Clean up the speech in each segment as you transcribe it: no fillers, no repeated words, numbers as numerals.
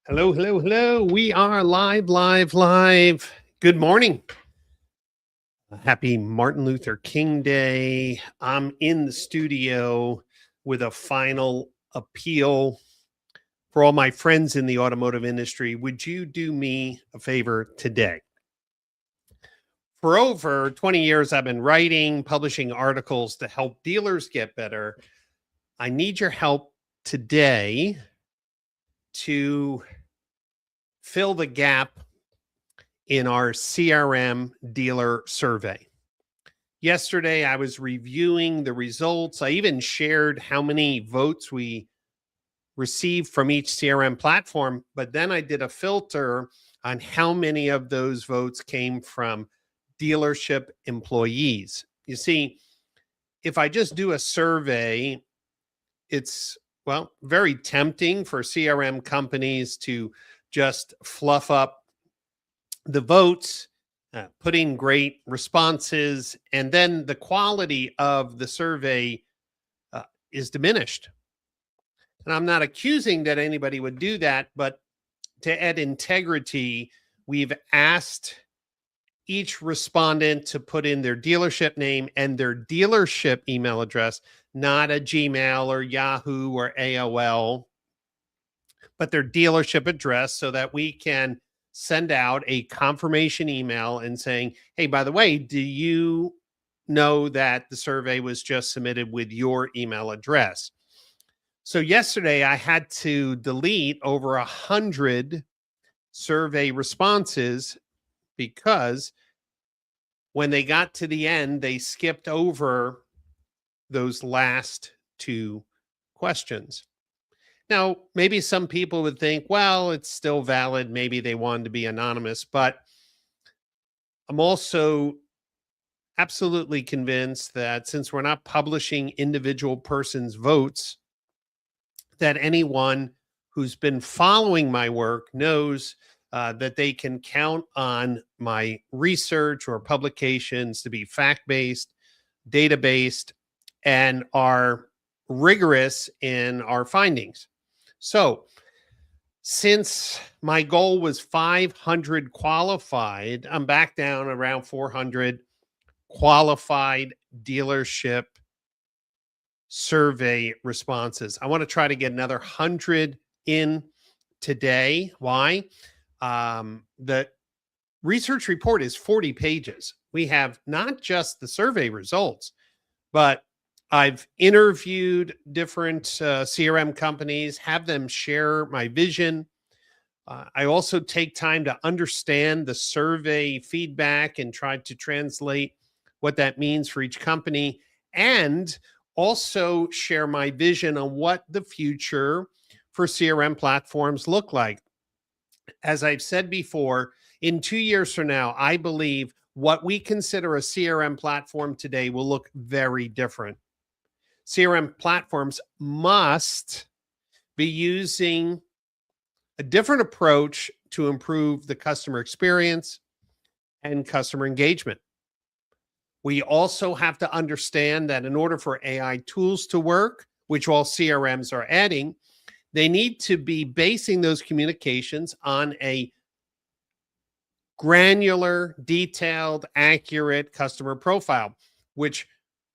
Hello, hello, hello. We are live, live, live. Good morning. Happy Martin Luther King Day. I'm in the studio with a final appeal for all my friends in the automotive industry. Would you do me a favor today? For over 20 years, I've been writing, publishing articles to help dealers get better. I need your help today to fill the gap in our CRM dealer survey. Yesterday, I was reviewing the results. I even shared how many votes we received from each CRM platform, but then I did a filter on how many of those votes came from dealership employees. You see, if I just do a survey, it's, well, very tempting for CRM companies to just fluff up the votes, put in great responses, and then the quality of the survey is diminished. And I'm not accusing that anybody would do that, but to add integrity, we've asked each respondent to put in their dealership name and their dealership email address, not a Gmail or Yahoo or AOL, but their dealership address, so that we can send out a confirmation email and saying, hey, by the way, do you know that the survey was just submitted with your email address? So yesterday I had to delete over 100 survey responses because when they got to the end, they skipped over those last two questions. Now, maybe some people would think, well, it's still valid. Maybe they wanted to be anonymous, but I'm also absolutely convinced that since we're not publishing individual persons' votes, that anyone who's been following my work knows that they can count on my research or publications to be fact-based, data-based, and are rigorous in our findings. So, since my goal was 500 qualified, I'm back down around 400 qualified dealership survey responses. I want to try to get another 100 in today. Why? The research report is 40 pages. We have not just the survey results, but I've interviewed different CRM companies, have them share my vision. I also take time to understand the survey feedback and try to translate what that means for each company, and also share my vision on what the future for CRM platforms look like. As I've said before, in 2 years from now, I believe what we consider a CRM platform today will look very different. CRM platforms must be using a different approach to improve the customer experience and customer engagement. We also have to understand that in order for AI tools to work, which all CRMs are adding, they need to be basing those communications on a granular, detailed, accurate customer profile, which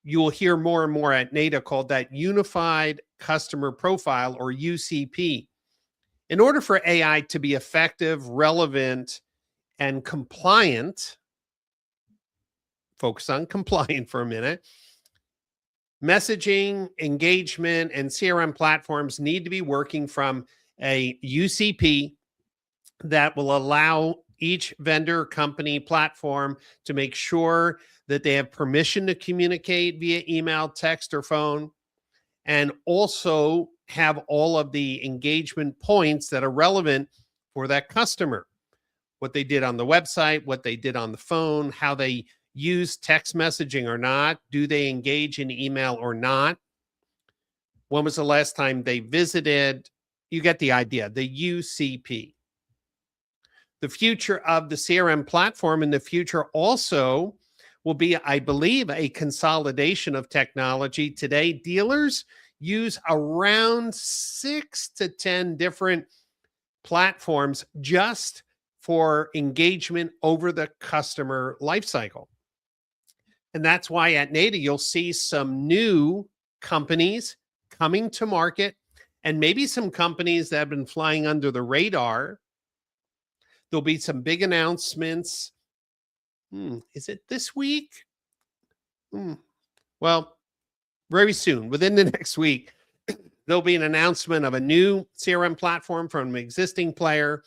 you'll hear more and more at NADA called that Unified Customer Profile, or UCP. In order for AI to be effective, relevant, and compliant, focus on compliant for a minute, messaging, engagement, and CRM platforms need to be working from a UCP that will allow each vendor, company, platform to make sure that they have permission to communicate via email, text, or phone, and also have all of the engagement points that are relevant for that customer. What they did on the website, what they did on the phone, how they use text messaging or not, do they engage in email or not, when was the last time they visited. You get the idea, the UCP. The future of the CRM platform in the future also will be, I believe, a consolidation of technology. Today, dealers use around 6 to 10 different platforms just for engagement over the customer lifecycle. And that's why at NADA, you'll see some new companies coming to market and maybe some companies that have been flying under the radar. There'll be some big announcements. Is it this week? Well, very soon, within the next week, there'll be an announcement of a new CRM platform from an existing player.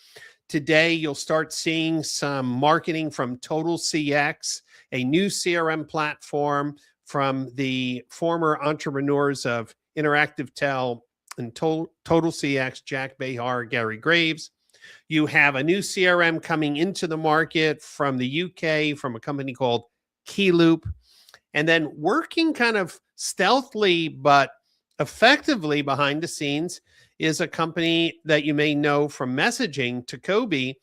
Today, you'll start seeing some marketing from Total CX, a new CRM platform from the former entrepreneurs of Interactive Tel and Total CX, Jack Behar, Gary Graves. You have a new CRM coming into the market from the UK from a company called Keyloop. And then working kind of stealthily but effectively behind the scenes is a company that you may know from messaging, Tacobi,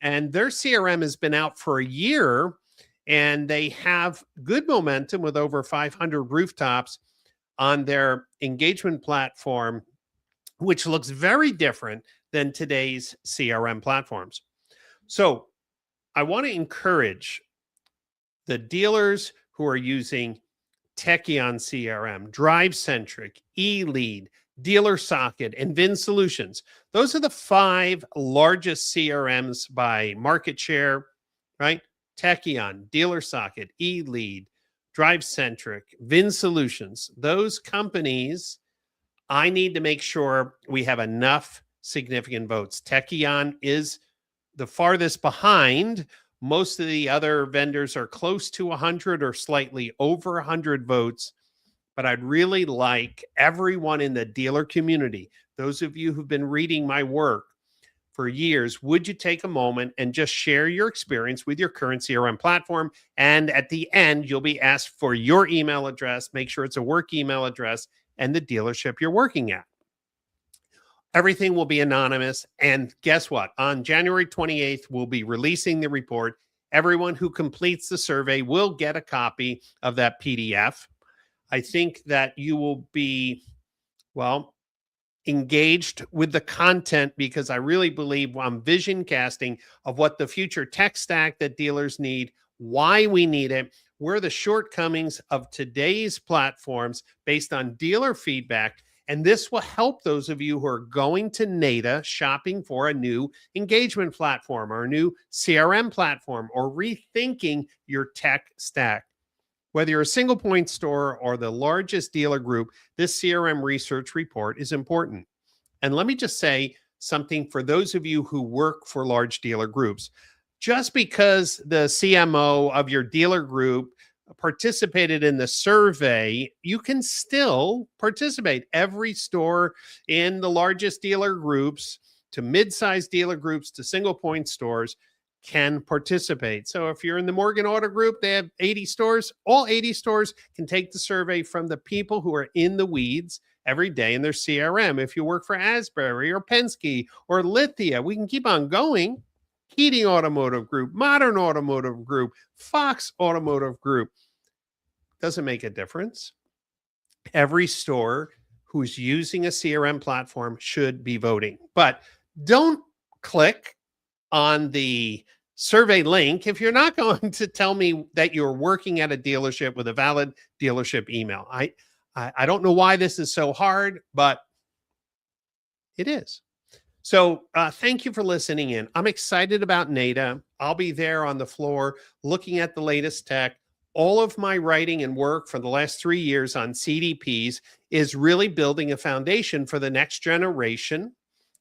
and their CRM has been out for a year, and they have good momentum with over 500 rooftops on their engagement platform, which looks very different than today's CRM platforms. So I want to encourage the dealers who are using Techion CRM, DriveCentric, eLead, Dealer Socket, and Vin Solutions. Those are the 5 largest CRMs by market share, right? Techion, Dealer Socket, eLead, DriveCentric, Vin Solutions. Those companies, I need to make sure we have enough significant votes. Techion is the farthest behind. Most of the other vendors are close to 100 or slightly over 100 votes. But I'd really like everyone in the dealer community, those of you who've been reading my work for years, would you take a moment and just share your experience with your current CRM platform? And at the end, you'll be asked for your email address. Make sure it's a work email address and the dealership you're working at. Everything will be anonymous. And guess what? On January 28th, we'll be releasing the report. Everyone who completes the survey will get a copy of that PDF. I think that you will be, well, engaged with the content because I really believe I'm vision casting of what the future tech stack that dealers need, why we need it, where the shortcomings of today's platforms based on dealer feedback. And this will help those of you who are going to NADA shopping for a new engagement platform or a new CRM platform or rethinking your tech stack. Whether you're a single point store or the largest dealer group, this CRM research report is important. And let me just say something for those of you who work for large dealer groups. Just because the CMO of your dealer group participated in the survey, you can still participate. Every store in the largest dealer groups to mid-sized dealer groups to single point stores can participate. So if you're in the Morgan Auto Group, they have 80 stores. All 80 stores can take the survey from the people who are in the weeds every day in their CRM. If you work for Asbury or Penske or Lithia, we can keep on going. Heating Automotive Group, Modern Automotive Group, Fox Automotive Group. Doesn't make a difference. Every store who's using a CRM platform should be voting. But don't click on the survey link if you're not going to tell me that you're working at a dealership with a valid dealership email. I don't know why this is so hard, but it is. So thank you for listening in. I'm excited about NADA. I'll be there on the floor looking at the latest tech. All of my writing and work for the last 3 years on CDPs is really building a foundation for the next generation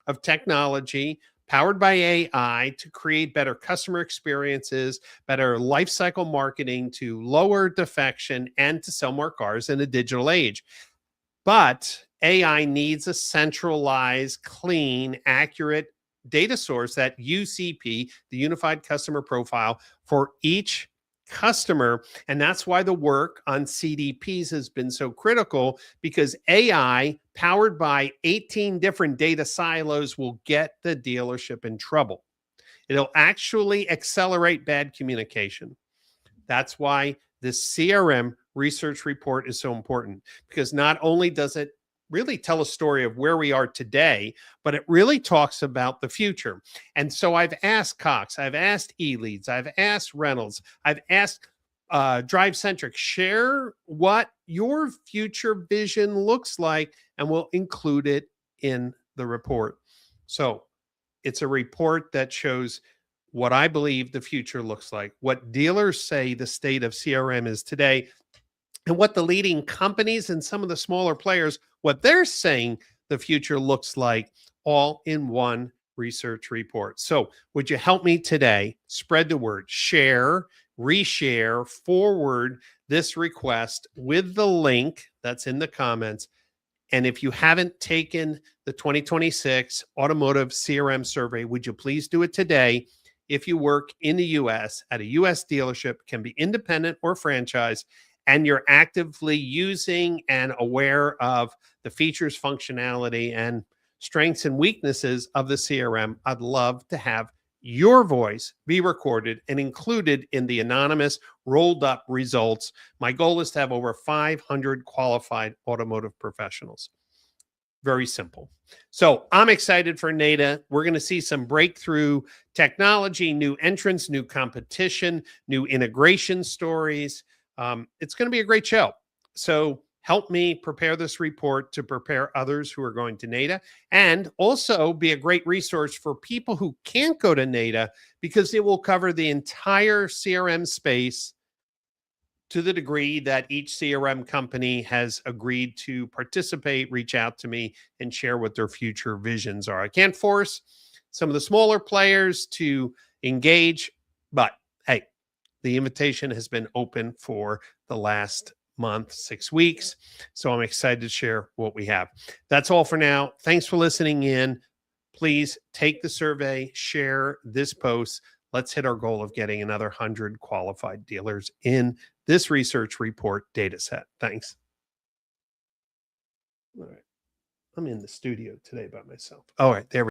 of technology powered by AI to create better customer experiences, better lifecycle marketing to lower defection and to sell more cars in a digital age. But AI needs a centralized, clean, accurate data source, that UCP, the Unified Customer Profile, for each customer. And that's why the work on CDPs has been so critical, because AI powered by 18 different data silos will get the dealership in trouble. It'll actually accelerate bad communication. That's why this CRM research report is so important, because not only does it really tell a story of where we are today, but it really talks about the future. And so I've asked Cox, I've asked eLeads, I've asked Reynolds, I've asked Drive Centric, share what your future vision looks like, and we'll include it in the report. So it's a report that shows what I believe the future looks like, what dealers say the state of CRM is today, and what the leading companies and some of the smaller players, what they're saying the future looks like, all in one research report. So would you help me today? Spread the word, share, reshare, forward this request with the link that's in the comments. And if you haven't taken the 2026 Automotive CRM survey, would you please do it today? If you work in the US at a US dealership, can be independent or franchise, and you're actively using and aware of the features, functionality, and strengths and weaknesses of the CRM, I'd love to have your voice be recorded and included in the anonymous rolled up results. My goal is to have over 500 qualified automotive professionals. Very simple. So I'm excited for NADA. We're going to see some breakthrough technology, new entrants, new competition, new integration stories. It's going to be a great show. So help me prepare this report to prepare others who are going to NADA, and also be a great resource for people who can't go to NADA, because it will cover the entire CRM space to the degree that each CRM company has agreed to participate, reach out to me, and share what their future visions are. I can't force some of the smaller players to engage, but hey, the invitation has been open for the last month, 6 weeks. So I'm excited to share what we have. That's all for now. Thanks for listening in. Please take the survey, share this post. Let's hit our goal of getting another 100 qualified dealers in this research report data set. Thanks. All right. I'm in the studio today by myself. All right. There we go.